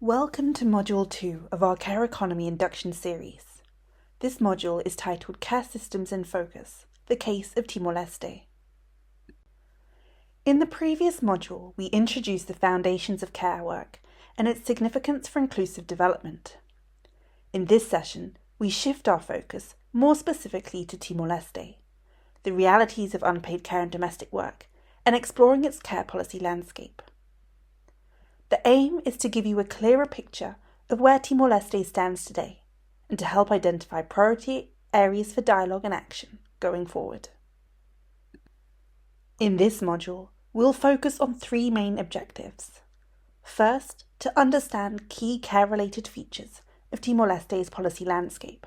Welcome to Module 2 of our Care Economy Induction series. This module is titled Care Systems in Focus, the Case of Timor-Leste. In the previous module, we introduced the foundations of care work and its significance for inclusive development. In this session, we shift our focus more specifically to Timor-Leste, the realities of unpaid care and domestic work, and exploring its care policy landscape. The aim is to give you a clearer picture of where Timor-Leste stands today and to help identify priority areas for dialogue and action going forward. In this module, we'll focus on three main objectives. First, to understand key care-related features of Timor-Leste's policy landscape.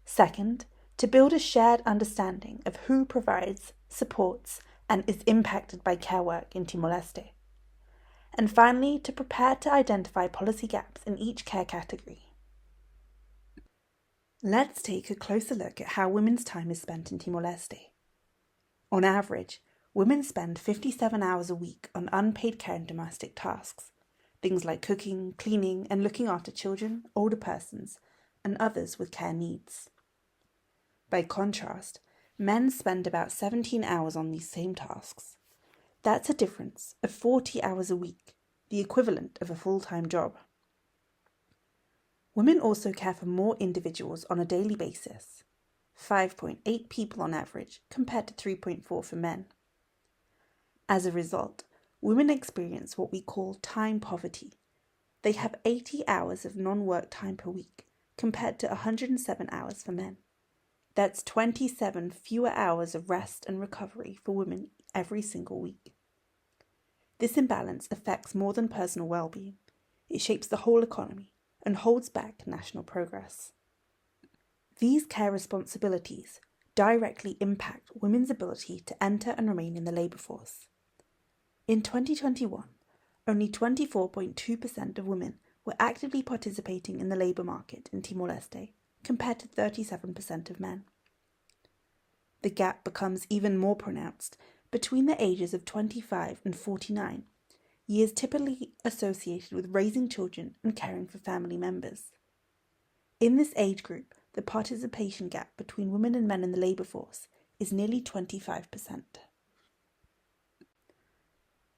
Second, to build a shared understanding of who provides, supports, and is impacted by care work in Timor-Leste. And finally, to prepare to identify policy gaps in each care category. Let's take a closer look at how women's time is spent in Timor-Leste. On average, women spend 57 hours a week on unpaid care and domestic tasks, things like cooking, cleaning, and looking after children, older persons, and others with care needs. By contrast, men spend about 17 hours on these same tasks. That's a difference of 40 hours a week, the equivalent of a full-time job. Women also care for more individuals on a daily basis, 5.8 people on average compared to 3.4 for men. As a result, women experience what we call time poverty. They have 80 hours of non-work time per week compared to 107 hours for men. That's 27 fewer hours of rest and recovery for women every single week. This imbalance affects more than personal well-being. It shapes the whole economy and holds back national progress. These care responsibilities directly impact women's ability to enter and remain in the labour force. In 2021, only 24.2% of women were actively participating in the labour market in Timor-Leste, compared to 37% of men. The gap becomes even more pronounced between the ages of 25 and 49, years typically associated with raising children and caring for family members. In this age group, the participation gap between women and men in the labour force is nearly 25%.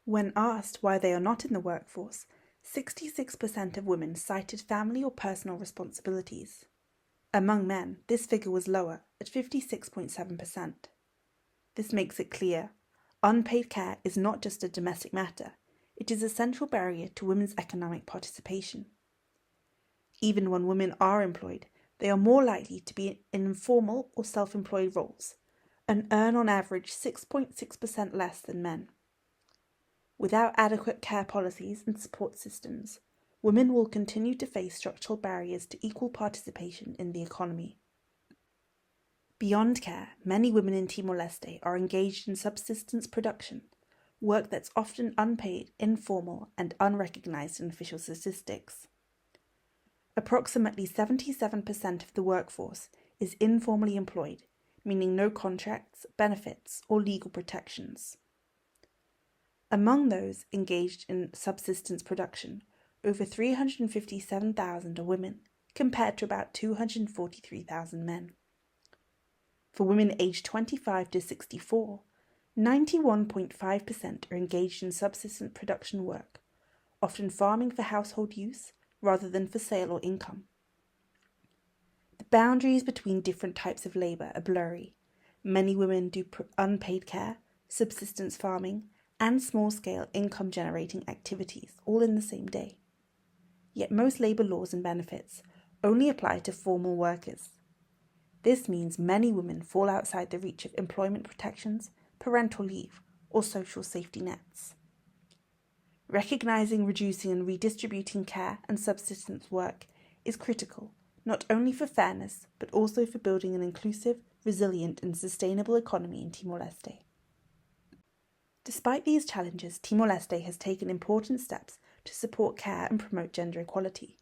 When asked why they are not in the workforce, 66% of women cited family or personal responsibilities. Among men, this figure was lower, at 56.7%. This makes it clear unpaid care is not just a domestic matter, it is a central barrier to women's economic participation. Even when women are employed, they are more likely to be in informal or self-employed roles and earn on average 6.6% less than men. Without adequate care policies and support systems, women will continue to face structural barriers to equal participation in the economy. Beyond care, many women in Timor-Leste are engaged in subsistence production, work that's often unpaid, informal, and unrecognised in official statistics. Approximately 77% of the workforce is informally employed, meaning no contracts, benefits, or legal protections. Among those engaged in subsistence production, over 357,000 are women, compared to about 243,000 men. For women aged 25 to 64, 91.5% are engaged in subsistence production work, often farming for household use rather than for sale or income. The boundaries between different types of labour are blurry. Many women do unpaid care, subsistence farming, and small-scale income-generating activities all in the same day. Yet most labour laws and benefits only apply to formal workers. This means many women fall outside the reach of employment protections, parental leave, or social safety nets. Recognising, reducing and redistributing care and subsistence work is critical, not only for fairness, but also for building an inclusive, resilient and sustainable economy in Timor-Leste. Despite these challenges, Timor-Leste has taken important steps to support care and promote gender equality.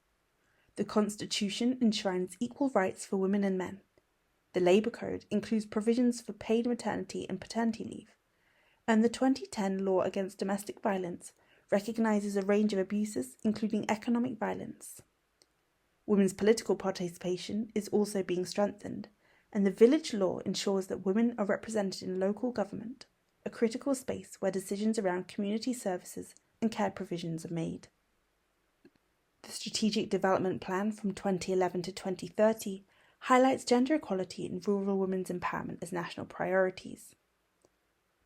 The Constitution enshrines equal rights for women and men. The Labour Code includes provisions for paid maternity and paternity leave, and the 2010 law against domestic violence recognises a range of abuses, including economic violence. Women's political participation is also being strengthened, and the village law ensures that women are represented in local government, a critical space where decisions around community services and care provisions are made. The Strategic Development Plan from 2011 to 2030 highlights gender equality and rural women's empowerment as national priorities.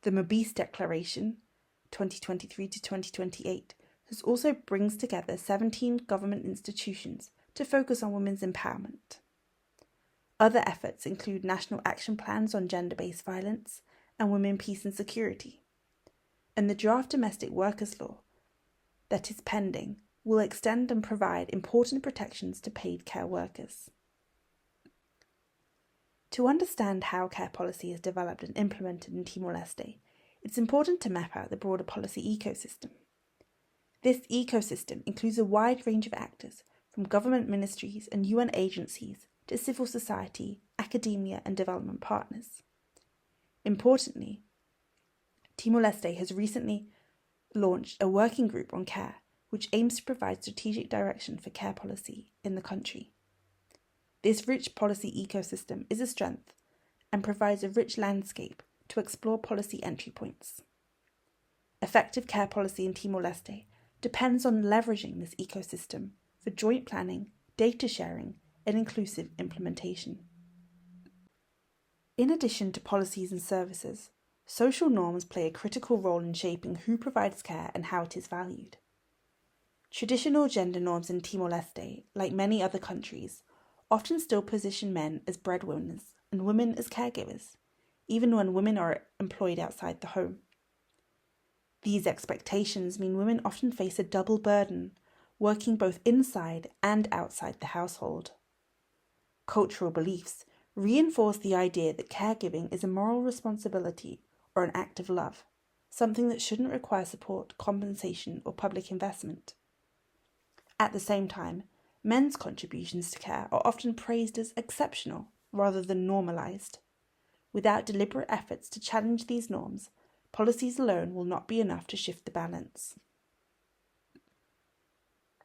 The Mobese Declaration, 2023 to 2028, also brings together 17 government institutions to focus on women's empowerment. Other efforts include national action plans on gender-based violence and women, peace and security. And the draft domestic workers law that is pending will extend and provide important protections to paid care workers. To understand how care policy is developed and implemented in Timor-Leste, it's important to map out the broader policy ecosystem. This ecosystem includes a wide range of actors, from government ministries and UN agencies to civil society, academia and development partners. Importantly, Timor-Leste has recently launched a working group on care, which aims to provide strategic direction for care policy in the country. This rich policy ecosystem is a strength and provides a rich landscape to explore policy entry points. Effective care policy in Timor-Leste depends on leveraging this ecosystem for joint planning, data sharing, and inclusive implementation. In addition to policies and services, social norms play a critical role in shaping who provides care and how it is valued. Traditional gender norms in Timor-Leste, like many other countries, often still position men as breadwinners and women as caregivers, even when women are employed outside the home. These expectations mean women often face a double burden, working both inside and outside the household. Cultural beliefs reinforce the idea that caregiving is a moral responsibility or an act of love, something that shouldn't require support, compensation, or public investment. At the same time, men's contributions to care are often praised as exceptional rather than normalized. Without deliberate efforts to challenge these norms, policies alone will not be enough to shift the balance.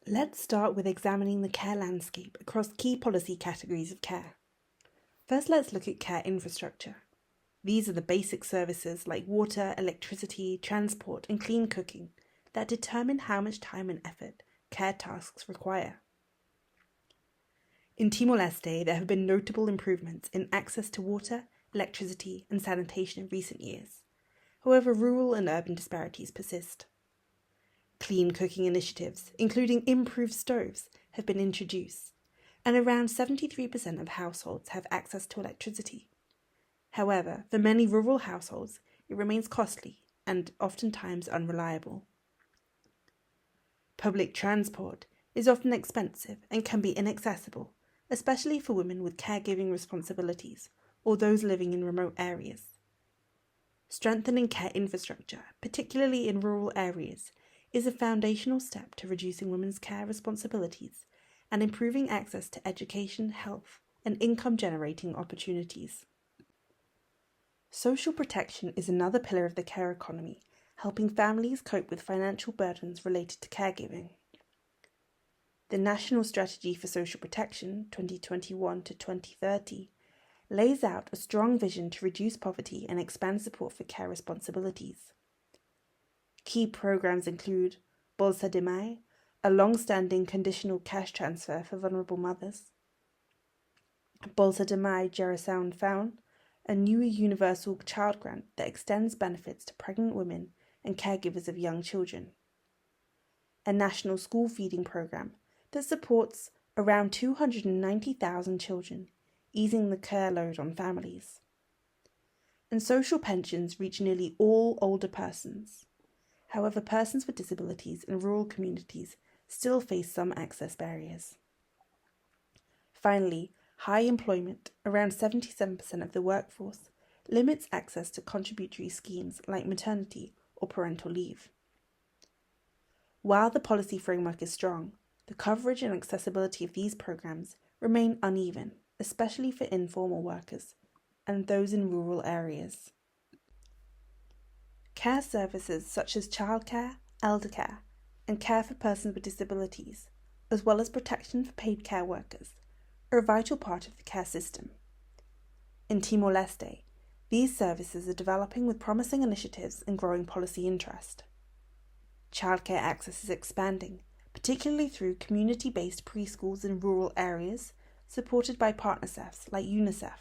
Let's start with examining the care landscape across key policy categories of care. First, let's look at care infrastructure. These are the basic services like water, electricity, transport, and clean cooking that determine how much time and effort care tasks require. In Timor-Leste, there have been notable improvements in access to water, electricity, and sanitation in recent years. However, rural and urban disparities persist. Clean cooking initiatives, including improved stoves, have been introduced, and around 73% of households have access to electricity. However, for many rural households, it remains costly and oftentimes unreliable. Public transport is often expensive and can be inaccessible, especially for women with caregiving responsibilities or those living in remote areas. Strengthening care infrastructure, particularly in rural areas, is a foundational step to reducing women's care responsibilities and improving access to education, health, and income-generating opportunities. Social protection is another pillar of the care economy, helping families cope with financial burdens related to caregiving. The National Strategy for Social Protection, 2021 to 2030, lays out a strong vision to reduce poverty and expand support for care responsibilities. Key programs include Bolsa de Mai, a long-standing conditional cash transfer for vulnerable mothers, Bolsa de Mai Geração Faun, a new universal child grant that extends benefits to pregnant women and caregivers of young children, a national school feeding program that supports around 290,000 children, easing the care load on families. And social pensions reach nearly all older persons. However, persons with disabilities in rural communities still face some access barriers. Finally, high employment, around 77% of the workforce, limits access to contributory schemes like maternity or parental leave. While the policy framework is strong, the coverage and accessibility of these programs remain uneven, especially for informal workers and those in rural areas. Care services such as childcare, elder care, and care for persons with disabilities, as well as protection for paid care workers, are a vital part of the care system. In Timor-Leste, these services are developing with promising initiatives and growing policy interest. Childcare access is expanding, particularly through community-based preschools in rural areas, supported by partnerships like UNICEF.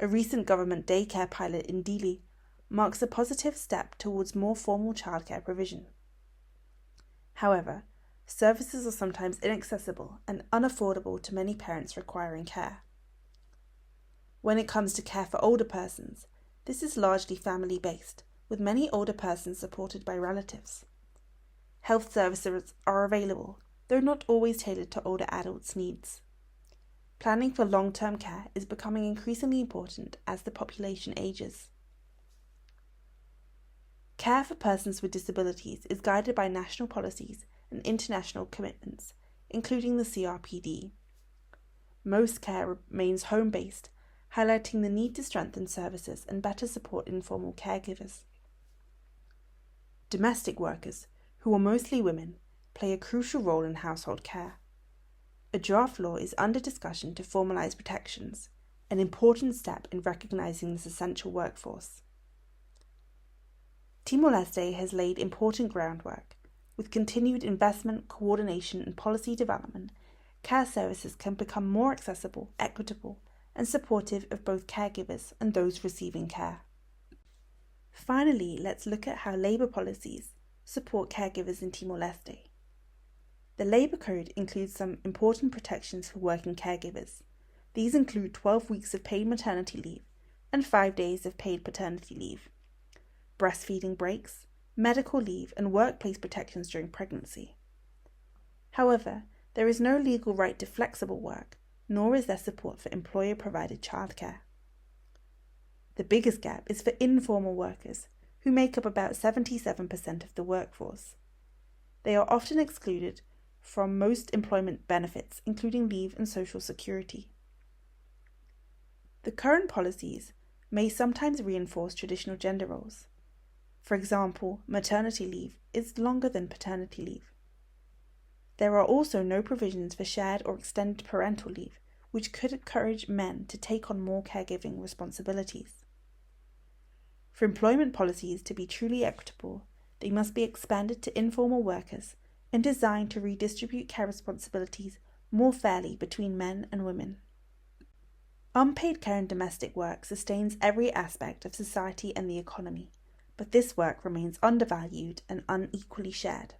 A recent government daycare pilot in Dili marks a positive step towards more formal childcare provision. However, services are sometimes inaccessible and unaffordable to many parents requiring care. When it comes to care for older persons, this is largely family-based, with many older persons supported by relatives. Health services are available, though not always tailored to older adults' needs. Planning for long-term care is becoming increasingly important as the population ages. Care for persons with disabilities is guided by national policies and international commitments, including the CRPD. Most care remains home-based, highlighting the need to strengthen services and better support informal caregivers. Domestic workers, who are mostly women, play a crucial role in household care. A draft law is under discussion to formalise protections, an important step in recognising this essential workforce. Timor-Leste has laid important groundwork. With continued investment, coordination and policy development, care services can become more accessible, equitable and supportive of both caregivers and those receiving care. Finally, let's look at how labour policies support caregivers in Timor-Leste. The Labour Code includes some important protections for working caregivers. These include 12 weeks of paid maternity leave and 5 days of paid paternity leave, breastfeeding breaks, medical leave and workplace protections during pregnancy. However, there is no legal right to flexible work, nor is there support for employer-provided childcare. The biggest gap is for informal workers, who make up about 77% of the workforce. They are often excluded from most employment benefits, including leave and social security. The current policies may sometimes reinforce traditional gender roles. For example, maternity leave is longer than paternity leave. There are also no provisions for shared or extended parental leave, which could encourage men to take on more caregiving responsibilities. For employment policies to be truly equitable, they must be expanded to informal workers and designed to redistribute care responsibilities more fairly between men and women. Unpaid care and domestic work sustains every aspect of society and the economy, but this work remains undervalued and unequally shared.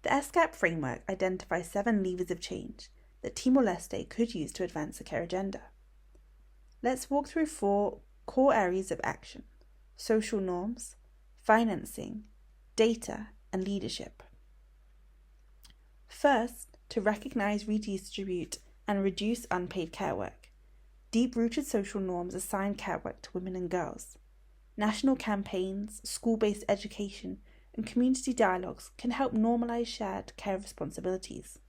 The ESCAP framework identifies 7 levers of change that Timor-Leste could use to advance the care agenda. Let's walk through 4 core areas of action: social norms, financing, data, and leadership. First, to recognise, redistribute, and reduce unpaid care work. Deep-rooted social norms assign care work to women and girls. National campaigns, school-based education, and community dialogues can help normalise shared care responsibilities.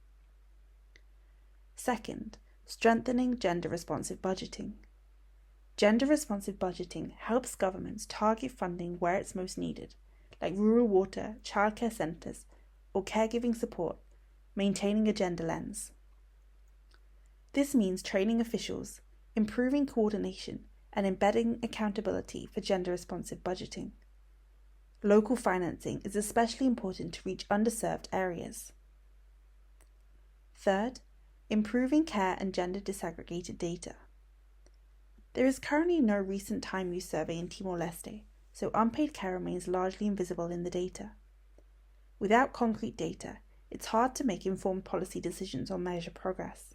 Second, strengthening gender-responsive budgeting. Gender-responsive budgeting helps governments target funding where it's most needed, like rural water, childcare centres, or caregiving support, maintaining a gender lens. This means training officials, improving coordination, and embedding accountability for gender-responsive budgeting. Local financing is especially important to reach underserved areas. Third, improving care and gender disaggregated data. There is currently no recent time use survey in Timor-Leste, so unpaid care remains largely invisible in the data. Without concrete data, it's hard to make informed policy decisions or measure progress.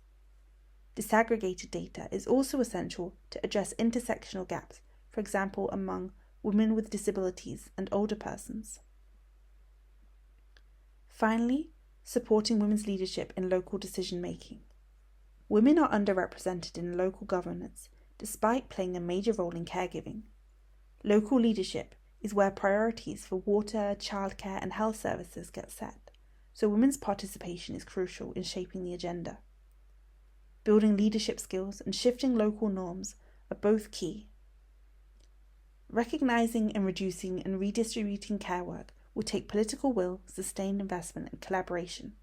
Disaggregated data is also essential to address intersectional gaps, for example among women with disabilities and older persons. Finally, supporting women's leadership in local decision-making. Women are underrepresented in local governance, despite playing a major role in caregiving. Local leadership is where priorities for water, childcare and health services get set, so women's participation is crucial in shaping the agenda. Building leadership skills and shifting local norms are both key. Recognising and reducing and redistributing care work will take political will, sustained investment and collaboration.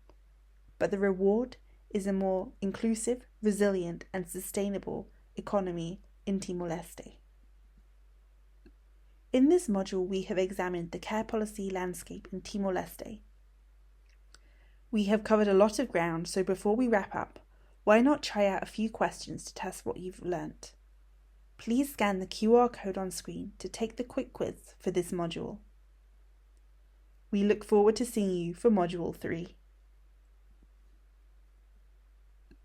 But the reward is a more inclusive, resilient and sustainable economy in Timor-Leste. In this module, we have examined the care policy landscape in Timor-Leste. We have covered a lot of ground, so before we wrap up, why not try out a few questions to test what you've learnt? Please scan the QR code on screen to take the quick quiz for this module. We look forward to seeing you for Module 3.